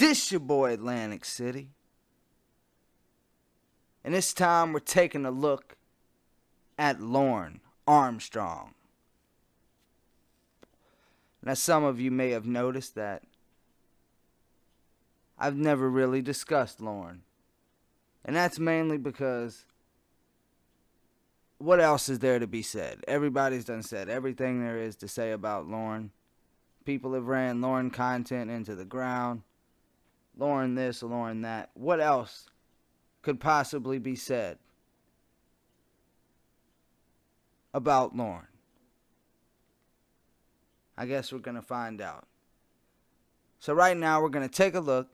This your boy Atlantic City. And this time we're taking a look at Lorne Armstrong. Now some of you may have noticed that I've never really discussed Lorne. And that's mainly because what else is there to be said? Everybody's done said everything there is to say about Lorne. People have ran Lorne content into the ground. Lorne this, Lorne that. What else could possibly be said about Lorne? I guess we're going to find out. So right now we're going to take a look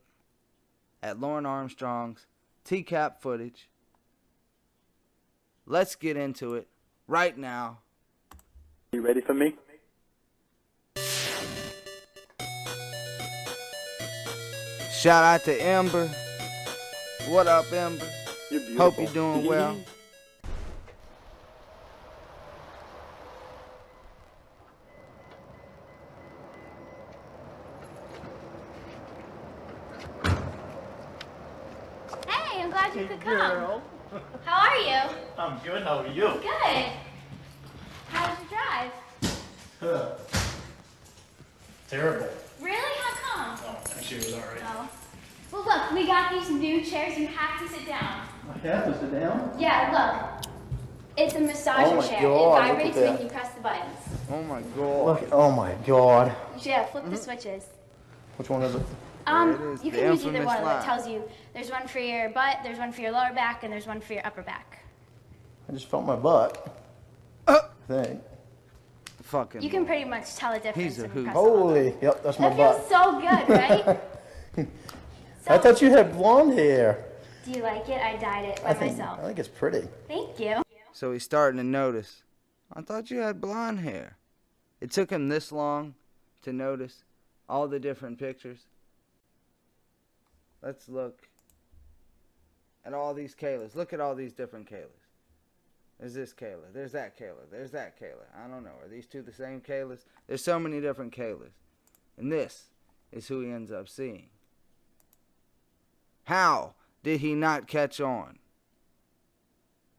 at Lorne Armstrong's TCAP footage. Let's get into it right now. You ready for me? Shout out to Ember. What up, Ember? You're beautiful. Hope you're doing well. Hey, I'm glad you could come. Girl. How are you? I'm good. How are you? Good. How was your drive? Terrible. Really? How come? Oh, actually, it was all right. Oh. Well, look, we got these new chairs. You have to sit down. I have to sit down. Yeah, look. It's a massager Oh my chair. God, It look vibrates at that. when you press the buttons. Oh my god. Look. Oh my God. Yeah, flip the switches. Which one is it? There it is, You the can use either infamous one. line. It tells you there's one for your butt, there's one for your lower back, and there's one for your upper back. I just felt my butt. I think. Fucking. You can pretty much tell the difference He's a when you hoot. press the button. Holy. Yep, that's my That feels butt. so good, right? I thought you had blonde hair. Do you like it? I dyed it by myself. I think it's pretty. Thank you. So he's starting to notice. I thought you had blonde hair. It took him this long to notice all the different pictures. Let's look at all these Kaylas. Look at all these different Kaylas. There's this Kayla. There's that Kayla. There's that Kayla. I don't know. Are these two the same Kaylas? There's so many different Kaylas. And this is who he ends up seeing. How did he not catch on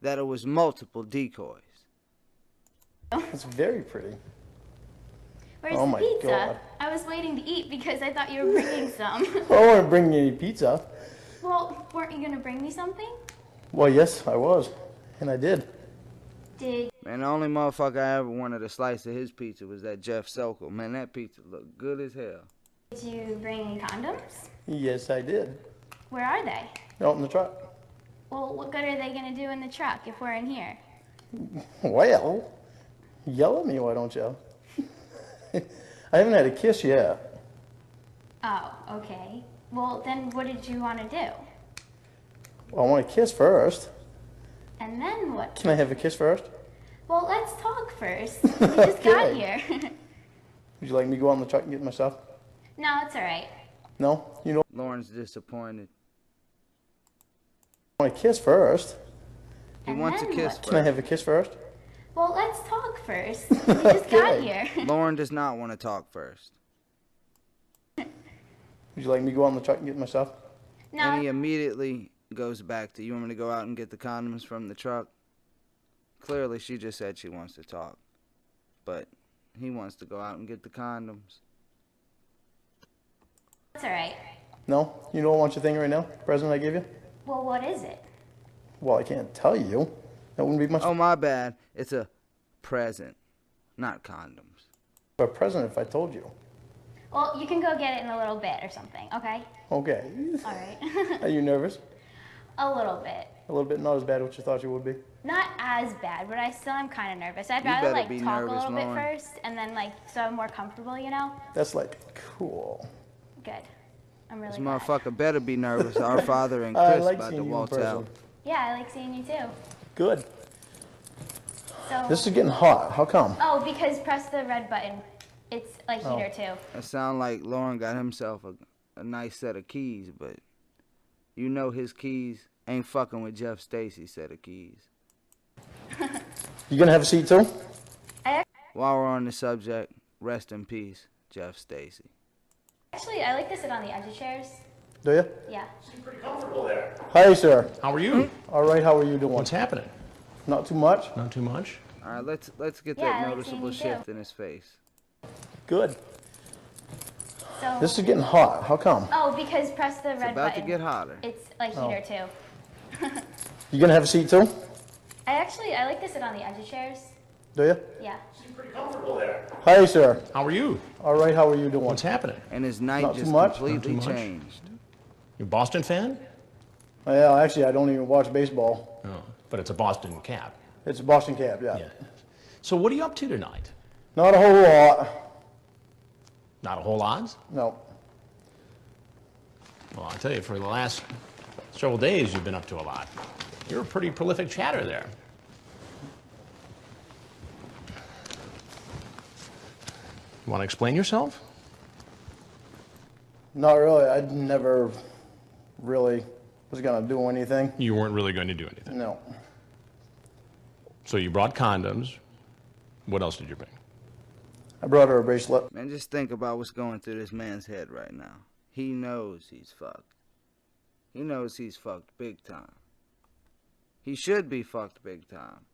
that it was multiple decoys? It's very pretty. Where's Oh the my pizza? God. I was waiting to eat because I thought you were bringing some. I don't want to bring you any pizza. Well, weren't you going to bring me something? Well, yes, I was. And I did. Did Man, the only motherfucker I ever wanted a slice of his pizza was that Jeff Sokol. Man, that pizza looked good as hell. you bring any condoms? Yes, I did. Where are they? Out in the truck. Well, what good are they going to do in the truck if we're in here? Well, yell at me, why don't you? I haven't had a kiss yet. Oh, okay. Well, then what did you want to do? Well, I want a kiss first. And then what? Can I have a kiss first? Well, let's talk first. We just got Okay. here. Would you like me to go out in the truck and get my stuff? No, it's all right. No? You know, Lauren's disappointed. I want a kiss first. He And wants a then kiss what? Can I first. have a kiss first? Well, let's talk first. We just got Okay. here. Lauren does not want to talk first. Would you like me to go out in the truck and get my stuff? No, And he immediately goes back to, you want me to go out and get the condoms from the truck? Clearly, she just said she wants to talk. But he wants to go out and get the condoms. it's all right. No? You don't want your thing right now? Present I gave you? Well, what is it? Well, I can't tell you. That wouldn't be much Oh, my bad. It's a present, not condoms. of a present if I told you. Well, you can go get it in a little bit or something, okay? Okay. All right. Are you nervous? A little bit. A little bit, not as bad as you thought you would be. Not as bad, but I still am kind of nervous. I'd You rather better like be talk nervous, a little Lauren. bit first and then like so I'm more comfortable, you know? That's like cool. Good. I'm really This glad. motherfucker better be nervous. Our father and I Chris like about seeing to you in waltz person. out. Yeah, I like seeing you too. Good. So This is getting hot. How come? Oh, because press the red button. It's a Oh. heater too. It sound like Lauren got himself a nice set of keys, but you know his keys ain't fucking with Jeff Stacy's set of keys. You gonna have a seat too? While we're on the subject, rest in peace, Jeff Stacy. Actually, I like to sit on the edge of chairs. Do you? Yeah. Hi, sir. How are you? All right, how are you doing? What's happening? Not too much? Not too much? All right, let's get Yeah, that I like noticeable seeing you shift in his face. Good. So. This is getting hot. How come? Oh, because press the It's red about button. to get hotter. It's a heater too. You gonna have a seat too? I like to sit on the edge of chairs. Do you? Yeah. Hi, sir. How are you? All right, how are you doing? What's happening? And his night Not too just much? completely Not too much? changed. You a Boston fan? Yeah, actually, I don't even watch baseball. Oh, but it's a Boston cap. It's a Boston Cap, yeah. Yeah. So what are you up to tonight? Not a whole lot. Not a whole lot? No. Well, I'll tell you, for the last several days, you've been up to a lot. You're a pretty prolific chatter there. You want to explain yourself? Not really. I never really was gonna do anything. You weren't really going to do anything. No. So you brought condoms. What else did you bring? I brought her a bracelet. Man, just think about what's going through this man's head right now. He knows he's fucked. He knows he's fucked big time. He should be fucked big time.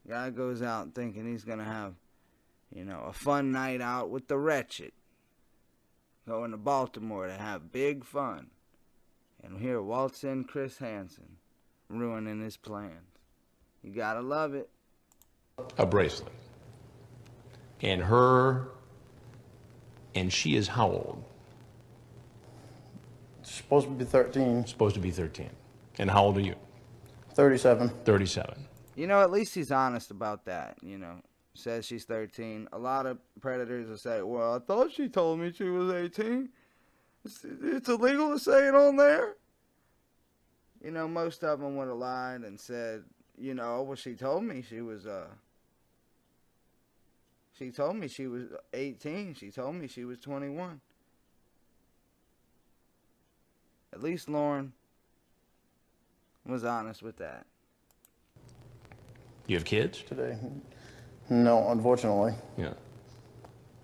Guy goes out thinking he's gonna have, a fun night out with the wretched. Going to Baltimore to have big fun. And here waltz in Chris Hansen, ruining his plans. You gotta love it. A bracelet. And she is how old? She's supposed to be 13. Supposed to be 13. And how old are you? 37. 37. At least he's honest about that, Says she's 13. A lot of predators will say, well, I thought she told me she was 18. It's illegal to say it on there. Most of them would have lied and said, well, she told me she was 18. She told me she was 21. At least Lorne was honest with that. You have kids? Today. No, unfortunately. Yeah.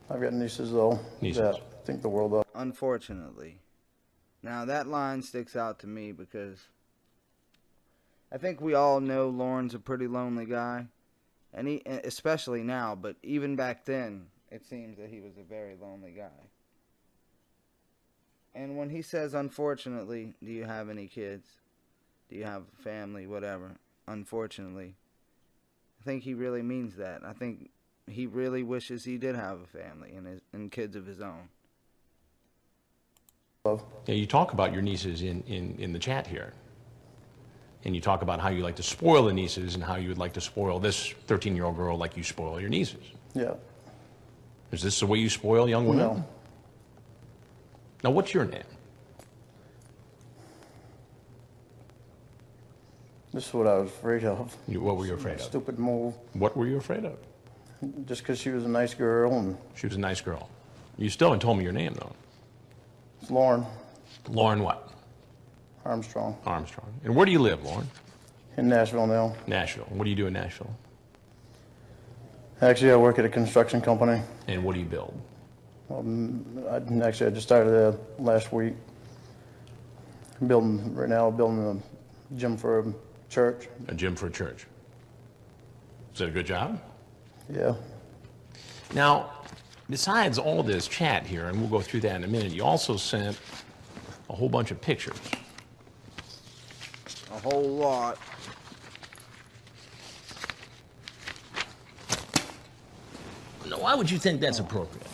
I've got nieces though. Nieces. That think the world of. Unfortunately. Now that line sticks out to me because I think we all know Lorne's a pretty lonely guy. And he, especially now, but even back then, it seems that he was a very lonely guy. And when he says, unfortunately, do you have any kids? Do you have a family? Whatever. Unfortunately. I think he really means that. I think he really wishes he did have a family and kids of his own. Yeah, you talk about your nieces in the chat here. And you talk about how you like to spoil the nieces and how you would like to spoil this 13-year-old girl like you spoil your nieces. Yeah. Is this the way you spoil young women? No. Now, what's your name? This is what I was afraid of. What were you afraid of? Stupid move. What were you afraid of? Just because she was a nice girl and She was a nice girl. You still haven't told me your name, though. it's Lorne Lorne what? Armstrong Armstrong. And where do you live, Lorne? in Nashville now. Nashville. What do you do in Nashville? Actually, I work at a construction company. And what do you build? I just started there last week. Building a gym for a church. A gym for a church. Is that a good job? Yeah. Now, besides all this chat here, and we'll go through that in a minute, you also sent a whole bunch of pictures. A whole lot. Now, why would you think that's appropriate?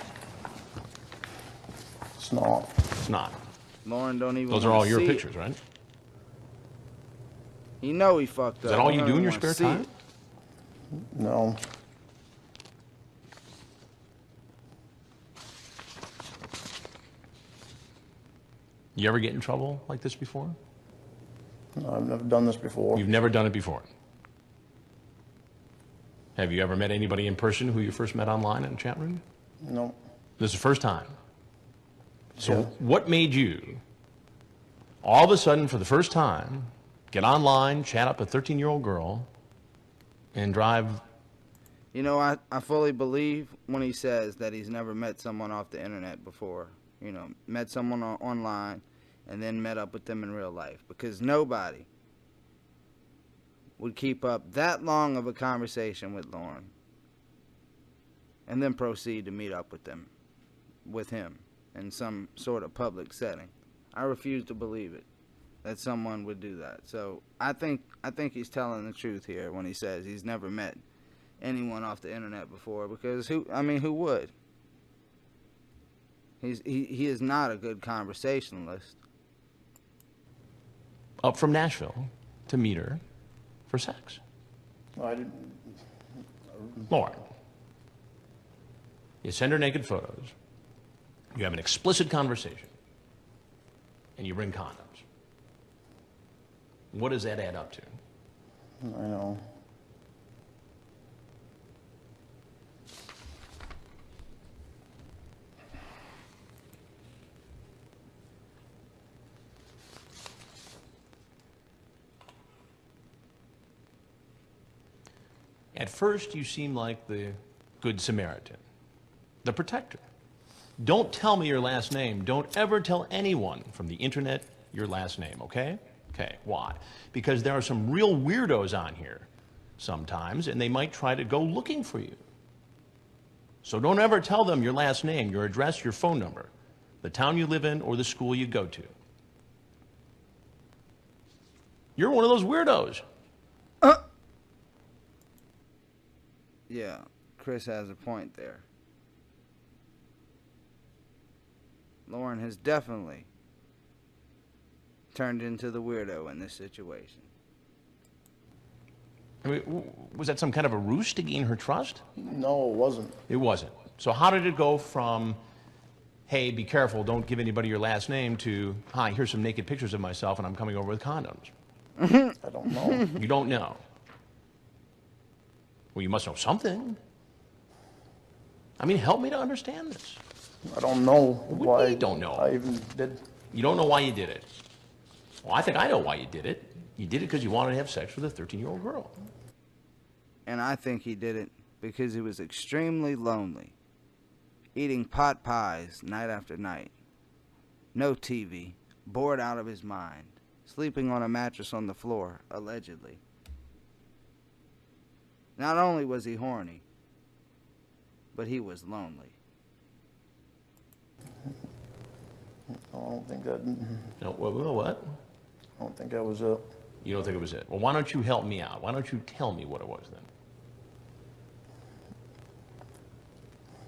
It's not. It's not. Lorne don't even Those are wanna all your see it. pictures, right? You know he fucked up. Is that all He you don't do in even your wanna spare see time? it. No. You ever get in trouble like this before? No, I've never done this before. You've never done it before. Have you ever met anybody in person who you first met online in a chat room? No. This is the first time. So Yeah. what made you, all of a sudden, for the first time, get online, chat up a 13-year-old girl, and drive You know, I fully believe when he says that he's never met someone off the internet before. You know, met someone online and then met up with them in real life. Because nobody would keep up that long of a conversation with Lorne and then proceed to meet up with him in some sort of public setting. I refuse to believe it, that someone would do that. So I think he's telling the truth here when he says he's never met anyone off the internet before, because who would? He is not a good conversationalist. Up from Nashville to meet her for sex. No, I didn't. Lorne, you send her naked photos, you have an explicit conversation, and you bring condoms. What does that add up to? I know. At first, you seem like the Good Samaritan, the protector. Don't tell me your last name. Don't ever tell anyone from the internet your last name, okay? Okay, why? Because there are some real weirdos on here sometimes, and they might try to go looking for you. So don't ever tell them your last name, your address, your phone number, the town you live in, or the school you go to. You're one of those weirdos. Yeah, Chris has a point there. Lorne has definitely turned into the weirdo in this situation. I mean, was that some kind of a ruse to gain her trust? No, it wasn't. It wasn't. So how did it go from, hey, be careful, don't give anybody your last name, to, hi, here's some naked pictures of myself and I'm coming over with condoms? I don't know. You don't know. Well, you must know something. I mean, help me to understand this. I don't know What do you why mean you don't know? I even did. You don't know why you did it. Well, I think I know why you did it. You did it because you wanted to have sex with a 13-year-old girl. And I think he did it because he was extremely lonely, eating pot pies night after night, no TV, bored out of his mind, sleeping on a mattress on the floor, allegedly. Not only was he horny, but he was lonely. I don't think that. No, what? I don't think that was it. You don't think it was it? Well, why don't you help me out? Why don't you tell me what it was then?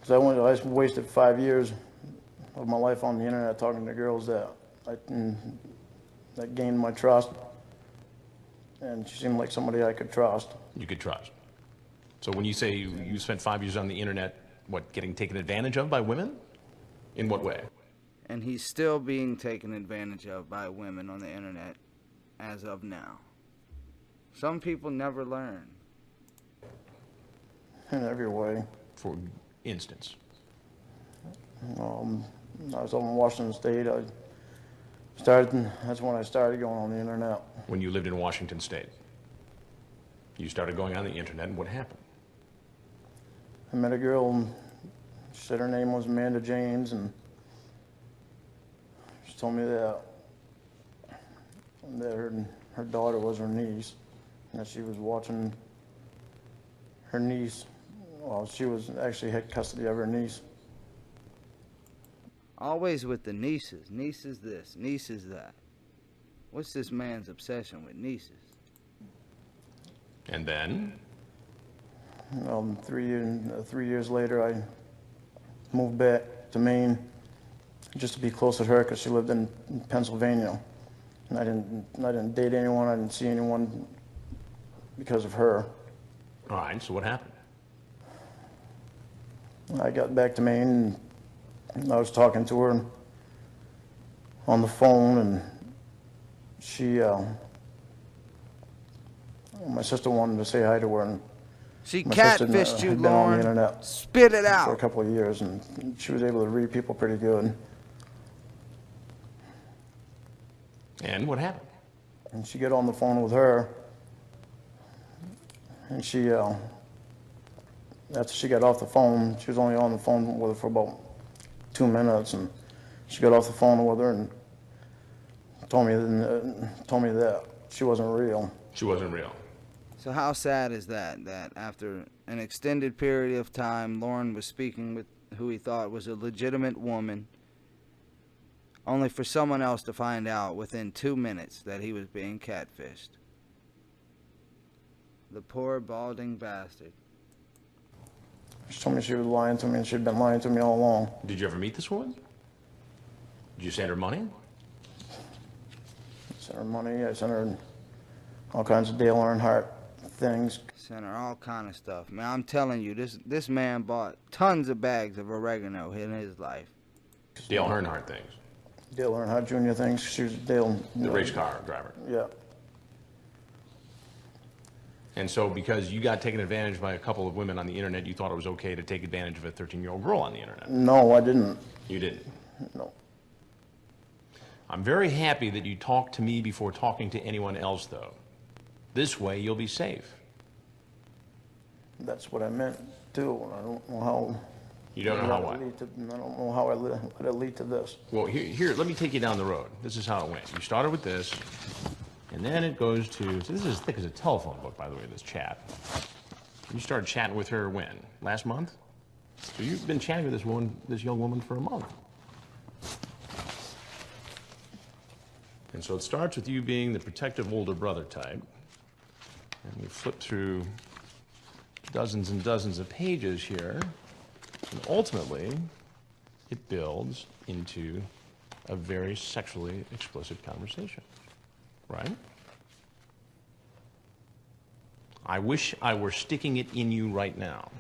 Because I wasted 5 years of my life on the internet talking to girls that gained my trust, and she seemed like somebody I could trust. You could trust. So when you say you spent 5 years on the internet, what, getting taken advantage of by women? In what way? And he's still being taken advantage of by women on the internet as of now. Some people never learn. In every way. For instance. I was over in Washington State. That's when I started going on the internet. When you lived in Washington State, you started going on the internet, and what happened? I met a girl, and she said her name was Amanda James, and she told me that her daughter was her niece, and that she was watching her niece. Well, she was actually had custody of her niece. Always with the nieces. Nieces this, nieces that. What's this man's obsession with nieces? And then? 3 years later, I moved back to Maine just to be close to her because she lived in Pennsylvania, and I didn't date anyone. I didn't see anyone because of her. All right, so what happened? I got back to Maine, and I was talking to her on the phone, and she, my sister wanted to say hi to her, and She my sister catfished you, had been on the Lorne. internet Spit it for a out. couple of years, and she was able to read people pretty good. And what happened? And she got on the phone with her, and she After she got off the phone, she was only on the phone with her for about 2 minutes, and she got off the phone with her and told me that she wasn't real. She wasn't real. So how sad is that? That after an extended period of time, Lorne was speaking with who he thought was a legitimate woman, only for someone else to find out within 2 minutes that he was being catfished. The poor balding bastard. She told me she was lying to me, and she'd been lying to me all along. Did you ever meet this woman? Did you send her money? I sent her money, I sent her all kinds of Dale Earnhardt things. Sent her all kind of stuff. Man, I'm telling you, this man bought tons of bags of oregano in his life. Dale Earnhardt things. Dale Earnhardt Jr. things. She was Dale. The race car driver. Yeah. And so because you got taken advantage by a couple of women on the internet, you thought it was okay to take advantage of a 13-year-old girl on the internet. No, I didn't. You didn't. No. I'm very happy that you talked to me before talking to anyone else, though. This way, you'll be safe. That's what I meant too. And I don't know how. You don't know how what? I don't know how I let it lead to this. Well, here, let me take you down the road. This is how it went. You started with this, and then it goes to, so this is as thick as a telephone book, by the way, this chat. You started chatting with her when? Last month? So you've been chatting with this young woman for a month. And so it starts with you being the protective older brother type. And we flip through dozens and dozens of pages here. And ultimately, it builds into a very sexually explicit conversation, right? I wish I were sticking it in you right now.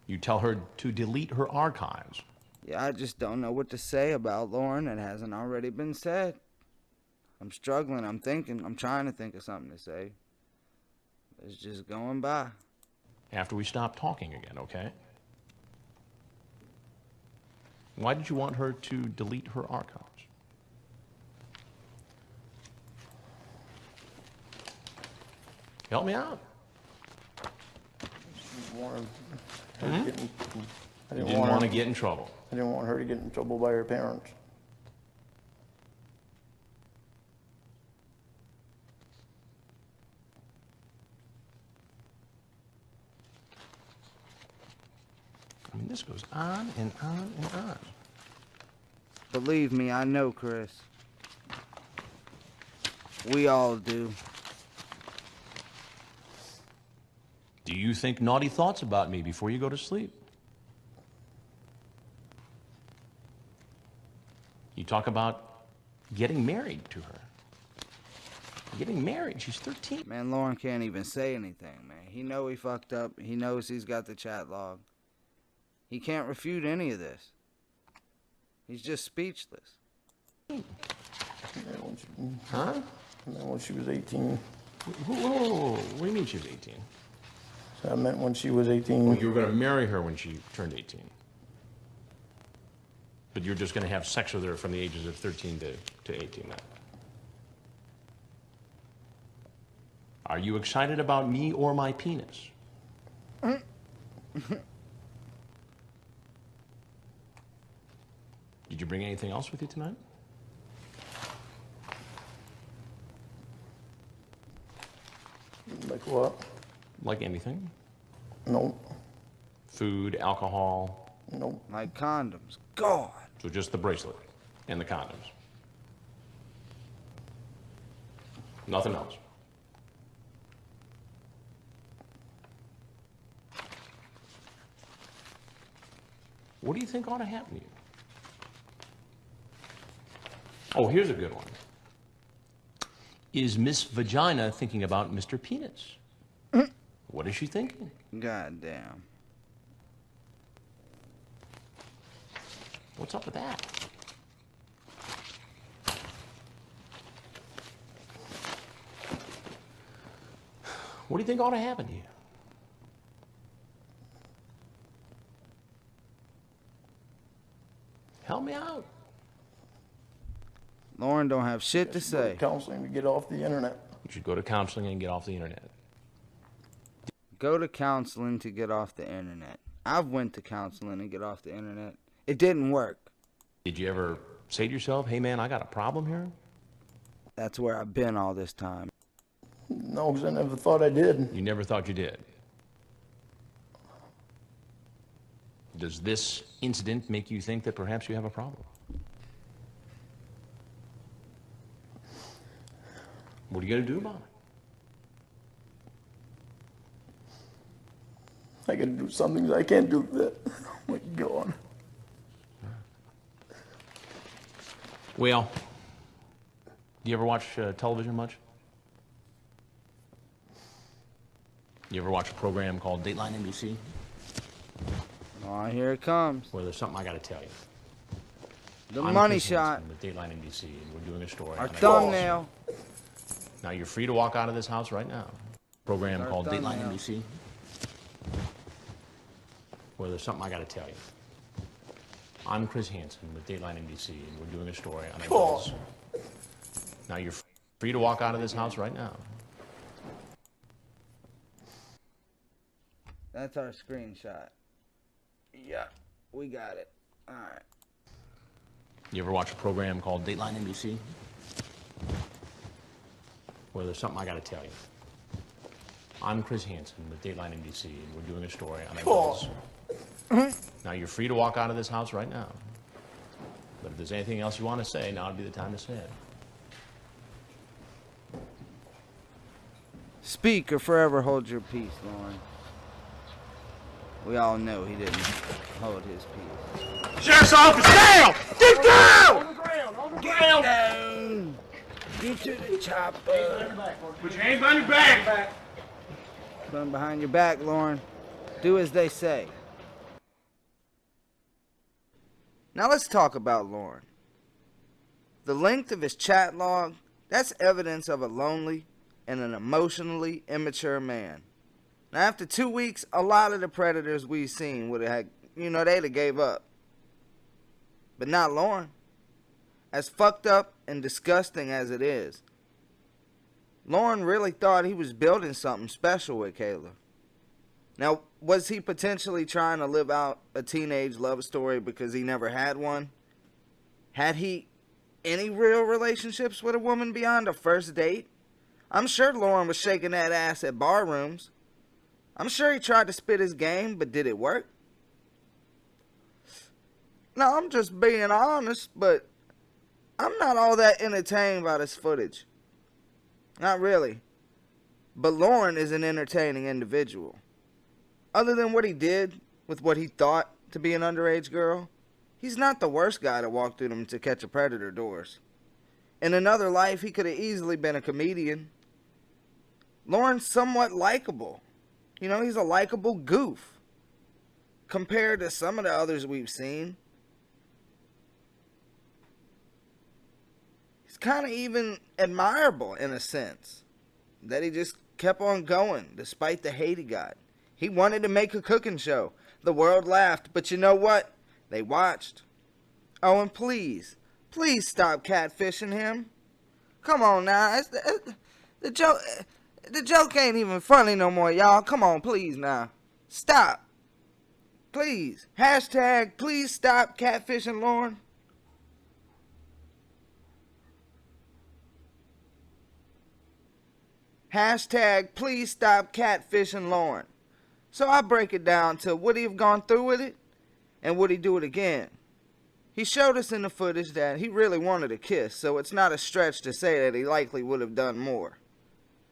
You tell her to delete her archives. Yeah, I just don't know what to say about Lorne that hasn't already been said. I'm struggling, I'm trying to think of something to say. It's just going by. After we stop talking again, okay? Why did you want her to delete her archives? Help me out. I You didn't didn't want to get in trouble. I didn't want her to get in trouble by her parents. I mean, this goes on and on and on. Believe me, I know, Chris. We all do. Do you think naughty thoughts about me before you go to sleep? You talk about getting married to her. Getting married, she's 13. Man, Lorne can't even say anything, man. He know he fucked up. He knows he's got the chat log. He can't refute any of this. He's just speechless. Huh? And then when she was 18. Whoa. What do you mean she was 18? So I meant when she was 18. Well, you were going to marry her when she turned 18. But you're just going to have sex with her from the ages of 13 to 18 then. Are you excited about me or my penis? Did you bring anything else with you tonight? Like what? Like anything? Nope. Food, alcohol? Nope. Like condoms. God. So just the bracelet and the condoms? Nothing else? What do you think ought to happen to you? Oh, here's a good one. Is Miss Vagina thinking about Mr. Penis? What is she thinking? God damn. What's up with that? What do you think ought to happen to you? Help me out. Lorne don't have shit to I should go to say. counseling to get off the internet. You should go to counseling and get off the internet. Go to counseling to get off the internet. I've went to counseling to get off the internet. It didn't work. Did you ever say to yourself, hey man, I got a problem here? That's where I've been all this time. No, because I never thought I did. You never thought you did. Does this incident make you think that perhaps you have a problem? What are you going to do about it? I gotta do some things I can't do that. Oh my God. Well, do you ever watch television much? You ever watch a program called Dateline NBC? Oh, here it comes. Well, there's something I got to tell you. The I'm money Chris shot. Hansen with Dateline NBC, and we're doing a story. Our on a- thumbnail. Now you're free to walk out of this house right now. Program Our called Dateline thumbnail. NBC. Well, there's something I got to tell you. I'm Chris Hansen with Dateline NBC, and we're doing a story on a girl's. Now you're free to walk out of this house right now. That's our screenshot. Yeah, we got it. All right. You ever watch a program called Dateline NBC? Well, there's something I got to tell you. I'm Chris Hansen with Dateline NBC, and we're doing a story on a girl's. Now you're free to walk out of this house right now. But if there's anything else you want to say, now would be the time to say it. Speak or forever hold your peace, Lorne. We all know he didn't hold his peace. Sheriff's office, down! Get down! Get down! Get to the chopper. Put your hands behind your back. Put them behind your back, Lorne. Do as they say. Now let's talk about Lorne. The length of his chat log, that's evidence of a lonely and an emotionally immature man. Now after 2 weeks, a lot of the predators we've seen would have had, they'd have gave up. But not Lorne. As fucked up and disgusting as it is, Lorne really thought he was building something special with Kayla. Now, was he potentially trying to live out a teenage love story because he never had one? Had he any real relationships with a woman beyond a first date? I'm sure Lorne was shaking that ass at bar rooms. I'm sure he tried to spit his game, but did it work? Now, I'm just being honest, but I'm not all that entertained by this footage. Not really. But Lorne is an entertaining individual. Other than what he did with what he thought to be an underage girl, he's not the worst guy to walk through them to catch a predator doors. In another life, he could have easily been a comedian. Lorne's somewhat likable. He's a likable goof compared to some of the others we've seen. He's kind of even admirable in a sense, that he just kept on going despite the hate he got. He wanted to make a cooking show. The world laughed, but you know what? They watched. Oh, and please stop catfishing him. Come on now, the joke ain't even funny no more, y'all. Come on, please now. Stop. Please. Hashtag, please stop catfishing Lorne. Hashtag, please stop catfishing Lorne. So I break it down to would he have gone through with it? And would he do it again? He showed us in the footage that he really wanted a kiss, so it's not a stretch to say that he likely would have done more.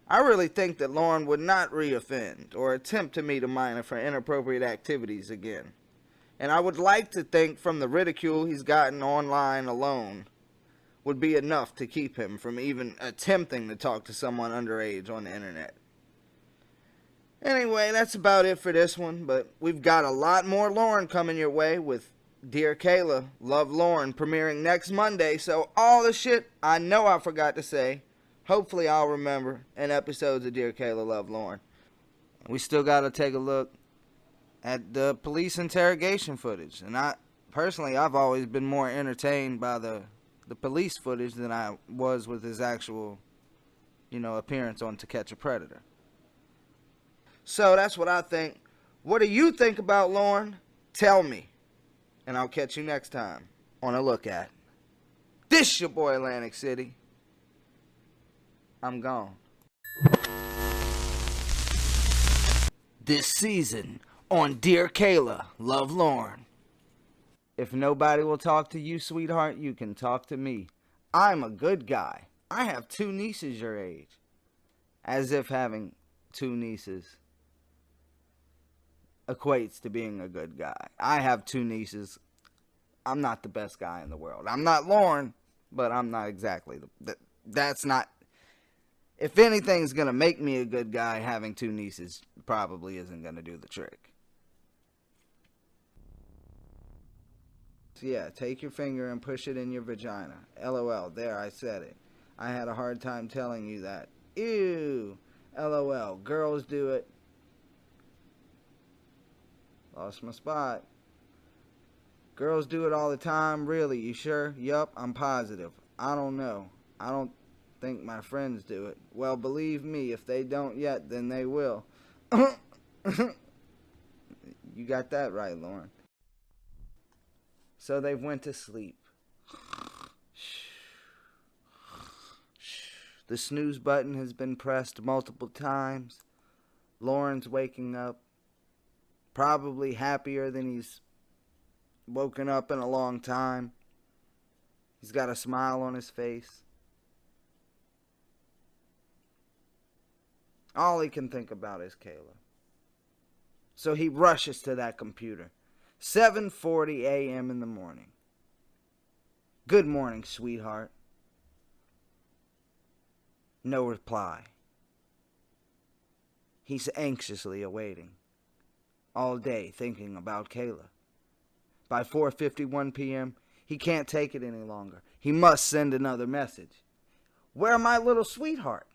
I really think that Lorne would not reoffend or attempt to meet a minor for inappropriate activities again. And I would like to think from the ridicule he's gotten online alone would be enough to keep him from even attempting to talk to someone underage on the internet. Anyway, that's about it for this one, but we've got a lot more Lorne coming your way with Dear Kayla, Love Lorne premiering next Monday, so all the shit I know I forgot to say, hopefully I'll remember in episodes of Dear Kayla, Love Lorne. We still got to take a look at the police interrogation footage, and I've always been more entertained by the the police footage than I was with his actual, appearance on To Catch a Predator. So that's what I think. What do you think about Lorne? Tell me. And I'll catch you next time on A Look At. This your boy Atlantic City. I'm gone. This season on Dear Kayla, Love Lorne. If nobody will talk to you, sweetheart, you can talk to me. I'm a good guy. I have 2 nieces your age. As if having 2 nieces equates to being a good guy. I have 2 nieces. I'm not the best guy in the world. I'm not Lorne, but I'm not exactly that's not. If anything's gonna make me a good guy, having 2 nieces probably isn't gonna do the trick. So yeah, take your finger and push it in your vagina. LOL. There, I said it. I had a hard time telling you that. Ew. LOL. Girls do it. Lost my spot. Girls do it all the time. Really? You sure? Yup, I'm positive. I don't know. I don't think my friends do it. Well, believe me, if they don't yet, then they will. You got that right, Lorne. So they've went to sleep. The snooze button has been pressed multiple times. Lorne's waking up, probably happier than he's woken up in a long time. He's got a smile on his face. All he can think about is Kayla. So he rushes to that computer. 7:40 a.m. in the morning. Good morning, sweetheart. No reply. He's anxiously awaiting. All day thinking about Kayla. By 4:51 p.m., he can't take it any longer. He must send another message. Where my little sweetheart?